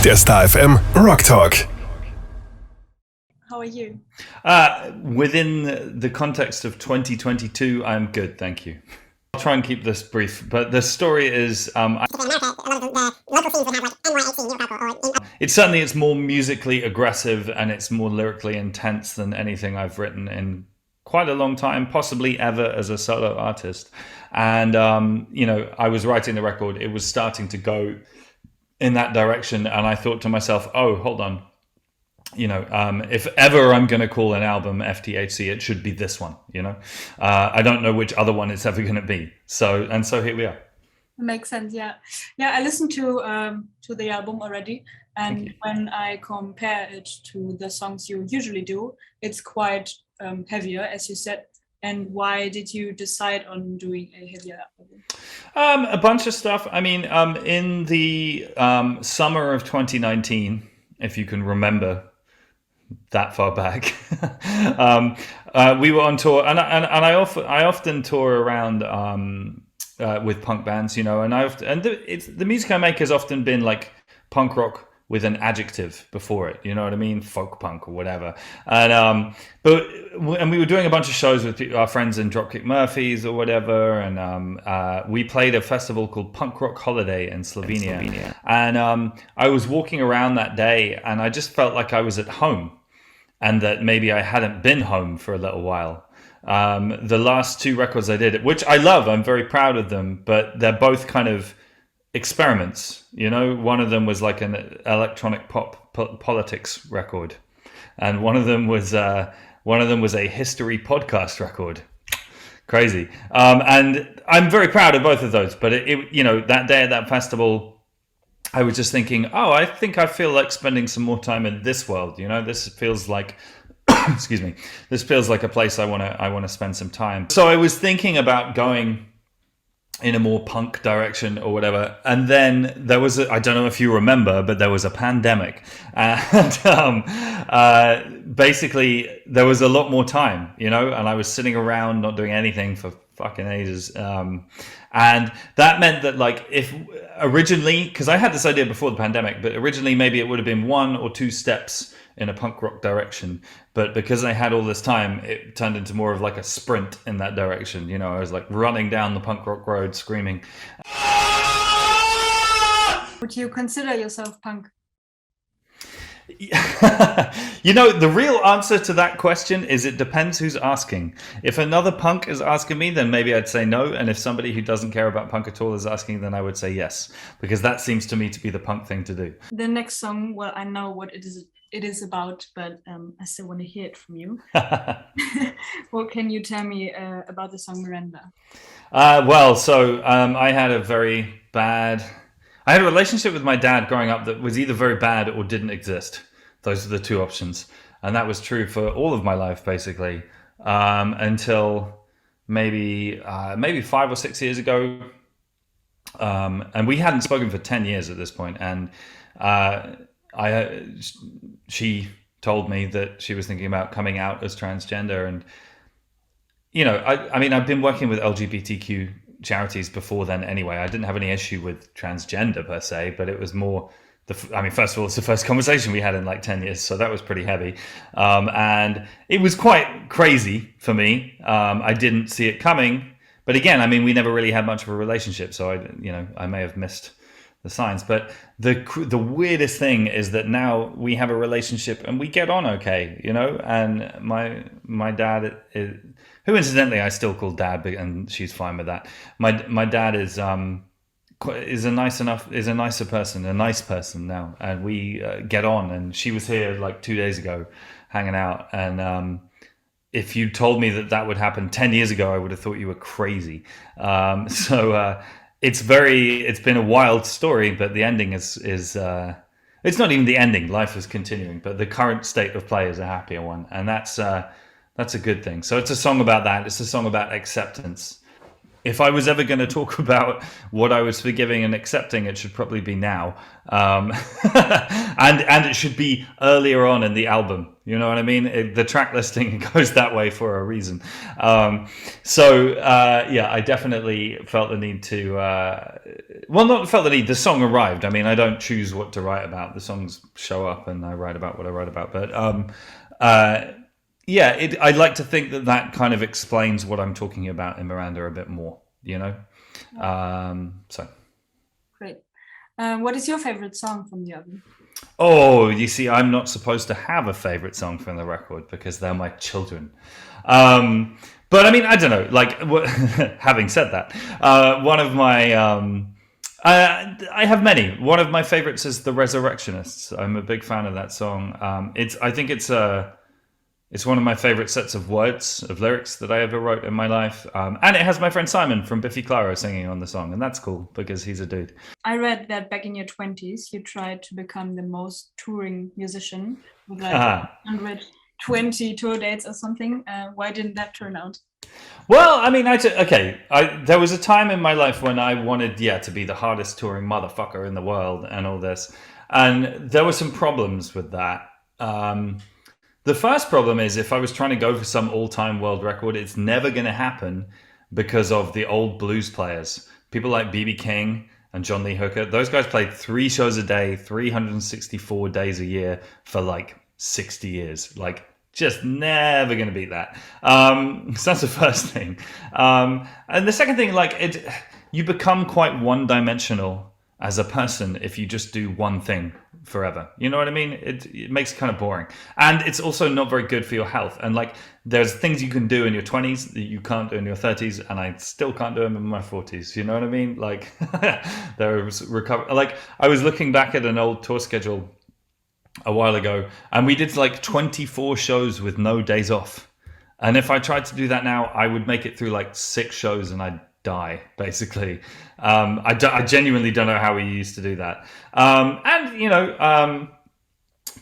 Der Star FM Rock Talk. How are you? Within the context of 2022, I'm good, thank you. I'll try and keep this brief, but the story is it's more musically aggressive and it's more lyrically intense than anything I've written in quite a long time, possibly ever as a solo artist. And I was writing the record, it was starting to go in that direction, and I thought to myself, oh, hold on, if ever I'm going to call an album FTHC, it should be this one. I don't know which other one it's ever going to be. So here we are. Makes sense. Yeah. I listened to the album already, and when I compare it to the songs you usually do, it's quite heavier, as you said. And why did you decide on doing a heavier album? A bunch of stuff. I mean, in the summer of 2019, if you can remember that far back, we were on tour, and I often tour around with punk bands, and the music I make has often been like punk rock with an adjective before it, you know what I mean? Folk punk or whatever. And we were doing a bunch of shows with our friends in Dropkick Murphys or whatever, and we played a festival called Punk Rock Holiday in Slovenia. And I was walking around that day and I just felt like I was at home, and that maybe I hadn't been home for a little while. The last two records I did, which I love, I'm very proud of them, but they're both kind of experiments. One of them was like an electronic pop politics record, and one of them was a history podcast record. Crazy. And I'm very proud of both of those, but that day at that festival, I was just thinking, I think I feel like spending some more time in this world. This feels like excuse me, this feels like a place I want to spend some time. So I was thinking about going in a more punk direction or whatever, and then there was I don't know if you remember, but there was a pandemic, and basically there was a lot more time, and I was sitting around not doing anything for fucking ages, and that meant that, like, if originally, because I had this idea before the pandemic, but originally maybe it would have been 1 or 2 steps in a punk rock direction, but because I had all this time, it turned into more of like a sprint in that direction. I was like running down the punk rock road screaming. Would you consider yourself punk? The real answer to that question is it depends who's asking. If another punk is asking me, then maybe I'd say no. And if somebody who doesn't care about punk at all is asking, then I would say yes, because that seems to me to be the punk thing to do. The next song, well, I know what it is about, but I still want to hear it from you. What can you tell me about the song Miranda? I had a relationship with my dad growing up that was either very bad or didn't exist. Those are the two options. And that was true for all of my life, basically, until maybe 5 or 6 years ago. And we hadn't spoken for 10 years at this point. And she told me that she was thinking about coming out as transgender. And, I've been working with LGBTQ charities before then anyway. I didn't have any issue with transgender per se, but it was more first of all, it's the first conversation we had in like 10 years, so that was pretty heavy, and it was quite crazy for me. I didn't see it coming, but again, we never really had much of a relationship, so I may have missed the signs. But the weirdest thing is that now we have a relationship and we get on okay, and my dad is, who incidentally I still call dad, and she's fine with that. My dad is a nice person now, and we get on. And she was here like 2 days ago hanging out, and if you told me that would happen 10 years ago, I would have thought you were crazy. It's been a wild story, but the ending is it's not even the ending. Life is continuing, but the current state of play is a happier one, and that's a good thing. So it's a song about that. It's a song about acceptance. if I was ever going to talk about what I was forgiving and accepting, it should probably be now, and it should be earlier on in the album. You know what I mean? The track listing goes that way for a reason. I definitely felt the need to. Not felt the need. The song arrived. I mean, I don't choose what to write about. The songs show up, and I write about what I write about. But I'd like to think that kind of explains what I'm talking about in Miranda a bit more, you know? Great. What is your favorite song from the album? Oh, you see, I'm not supposed to have a favorite song from the record because they're my children. But I mean, I don't know, like, having said that, one of my... I have many. One of my favorites is The Resurrectionists. I'm a big fan of that song. I think it's one of my favorite sets of words, of lyrics that I ever wrote in my life. And it has my friend Simon from Biffy Clyro singing on the song. And that's cool because he's a dude. I read that back in your 20s, you tried to become the most touring musician with like 120 tour dates or something. Why didn't that turn out? Well, I mean, there was a time in my life when I wanted, to be the hardest touring motherfucker in the world and all this. And there were some problems with that. The first problem is if I was trying to go for some all-time world record, it's never going to happen because of the old blues players. People like B.B. King and John Lee Hooker. Those guys played 3 shows a day, 364 days a year for like 60 years. Like, just never going to beat that. So that's the first thing. And the second thing, you become quite one-dimensional as a person if you just do one thing forever. You know what I mean? It makes it kind of boring. And it's also not very good for your health. And like, there's things you can do in your 20s that you can't do in your 30s, and I still can't do them in my 40s. You know what I mean? Like, I was looking back at an old tour schedule a while ago, and we did like 24 shows with no days off. And if I tried to do that now, I would make it through like 6 shows and I'd die, basically. I genuinely don't know how we used to do that.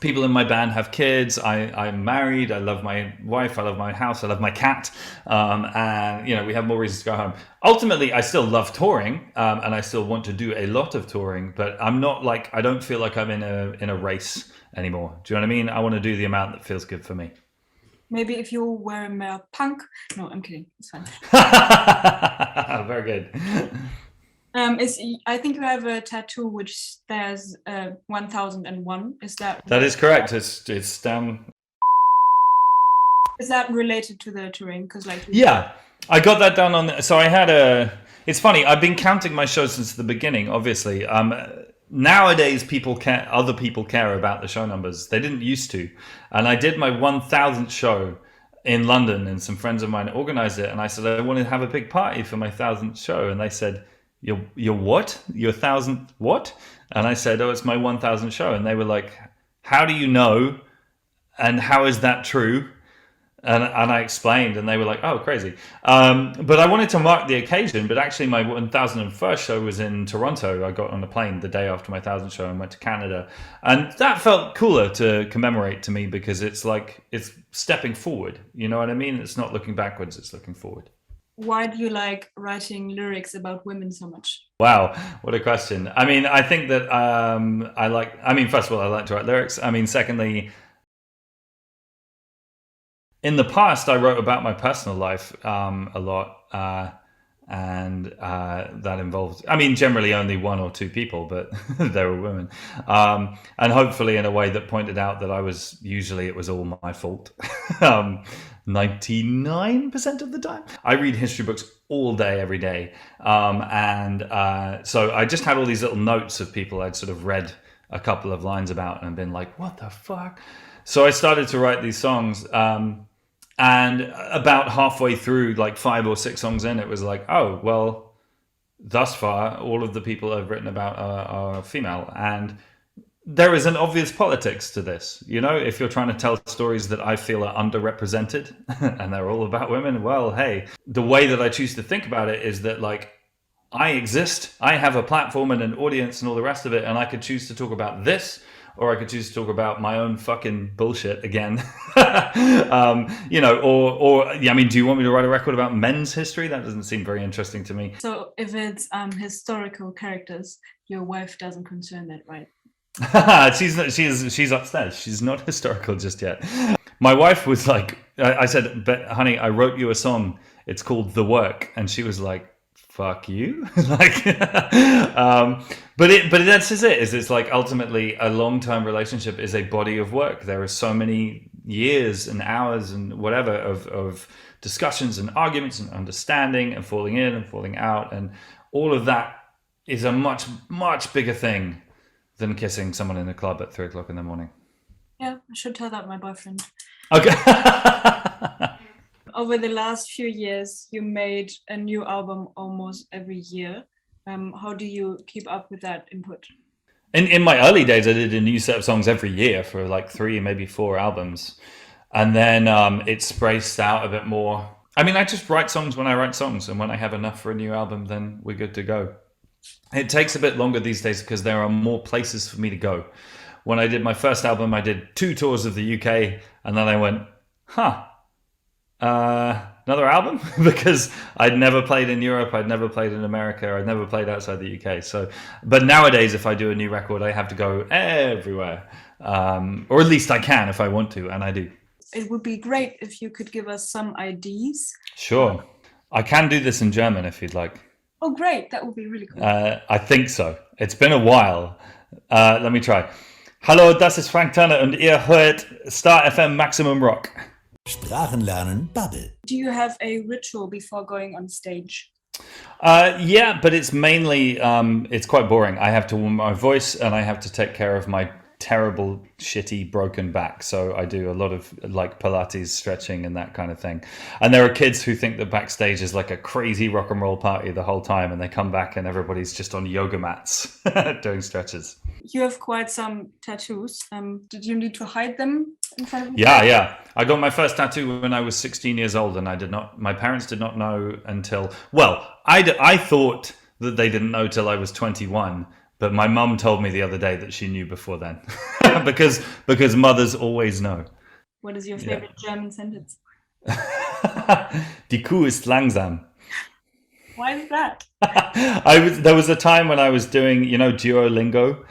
People in my band have kids. I'm married. I love my wife. I love my house. I love my cat. And we have more reasons to go home. Ultimately, I still love touring, and I still want to do a lot of touring. But I'm not I don't feel like I'm in a race anymore. Do you know what I mean? I want to do the amount that feels good for me. Maybe if you were more punk. No, I'm kidding. It's fine. Very good. I think you have a tattoo which says 1001. Is that? That is correct. It's down. Is that related to the touring? Because I got that down on. So I had It's funny. I've been counting my shows since the beginning. Obviously, nowadays other people care about the show numbers. They didn't used to. And I did my 1000th show in London, and some friends of mine organized it. And I said I wanted to have a big party for my 1000th show, and they said, Your what? Your 1000th what? And I said, it's my 1000th show. And they were like, how do you know? And how is that true? And I explained, and they were like, oh, crazy. But I wanted to mark the occasion, but actually my 1001st show was in Toronto. I got on a plane the day after my 1000th show and went to Canada. And that felt cooler to commemorate to me because it's stepping forward. You know what I mean? It's not looking backwards, it's looking forward. Why do you like writing lyrics about women so much? Wow, what a question. I mean, I think that first of all, I like to write lyrics. I mean, secondly, in the past, I wrote about my personal life a lot. And that involved, generally only 1 or 2 people, but they were women. And hopefully in a way that pointed out that it was all my fault. 99% of the time. I read history books all day, every day. So I just had all these little notes of people I'd sort of read a couple of lines about and been like, what the fuck? So I started to write these songs. And about halfway through, like 5 or 6 songs in, it was like, oh, well, thus far, all of the people I've written about are female. And there is an obvious politics to this. You know, if you're trying to tell stories that I feel are underrepresented and they're all about women, well, hey, the way that I choose to think about it is that, like, I exist, I have a platform and an audience and all the rest of it, and I could choose to talk about this, or I could choose to talk about my own fucking bullshit again. You know, or I mean, do you want me to write a record about men's history? That doesn't seem very interesting to me. So if it's historical characters, your wife doesn't concern that, right? She's upstairs. She's not historical just yet. My wife was like, I said, but honey, I wrote you a song. It's called The Work. And she was like, fuck you. Like, but that's just it. It's like ultimately a long-term relationship is a body of work. There are so many years and hours and whatever of discussions and arguments and understanding and falling in and falling out. And all of that is a much, much bigger thing than kissing someone in a club at 3 o'clock in the morning. Yeah, I should tell that my boyfriend. Okay. Over the last few years, you made a new album almost every year. How do you keep up with that input? In my early days, I did a new set of songs every year for like 3, maybe 4 albums. And then it spaced out a bit more. I mean, I just write songs when I write songs. And when I have enough for a new album, then we're good to go. It takes a bit longer these days because there are more places for me to go. When I did my first album, I did 2 tours of the UK, and then I went, another album? Because I'd never played in Europe, I'd never played in America, I'd never played outside the UK. So, but nowadays, if I do a new record, I have to go everywhere, or at least I can if I want to, and I do. It would be great if you could give us some ideas. Sure, I can do this in German if you'd like. Oh, great. That would be really cool. I think so. It's been a while. Let me try. Hallo, das ist Frank Turner und ihr hört Star FM Maximum Rock. Sprachenlernen Bubble. Do you have a ritual before going on stage? Yeah, but it's mainly, it's quite boring. I have to warm my voice and I have to take care of my terrible, shitty, broken back. So I do a lot of like Pilates, stretching and that kind of thing. And there are kids who think that backstage is like a crazy rock and roll party the whole time, and they come back and everybody's just on yoga mats doing stretches. You have quite some tattoos. Did you need to hide them in front of me? Yeah. I got my first tattoo when I was 16 years old, and my parents did not know until, well, I thought that they didn't know till I was 21. But my mum told me the other day that she knew before then, because mothers always know. What is your favorite German sentence? Die Kuh ist langsam. Why is that? There was a time when I was doing, Duolingo,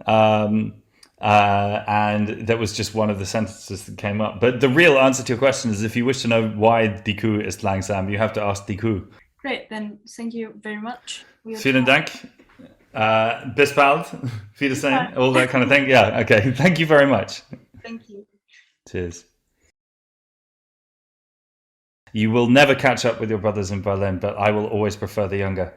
and that was just one of the sentences that came up. But the real answer to your question is, if you wish to know why die Kuh ist langsam, you have to ask die Kuh. Great, then thank you very much. Vielen Dank. Bis bald, Wiedersehen, all that kind of thing. Yeah, okay. Thank you very much. Thank you. Cheers. You will never catch up with your brothers in Berlin, but I will always prefer the younger.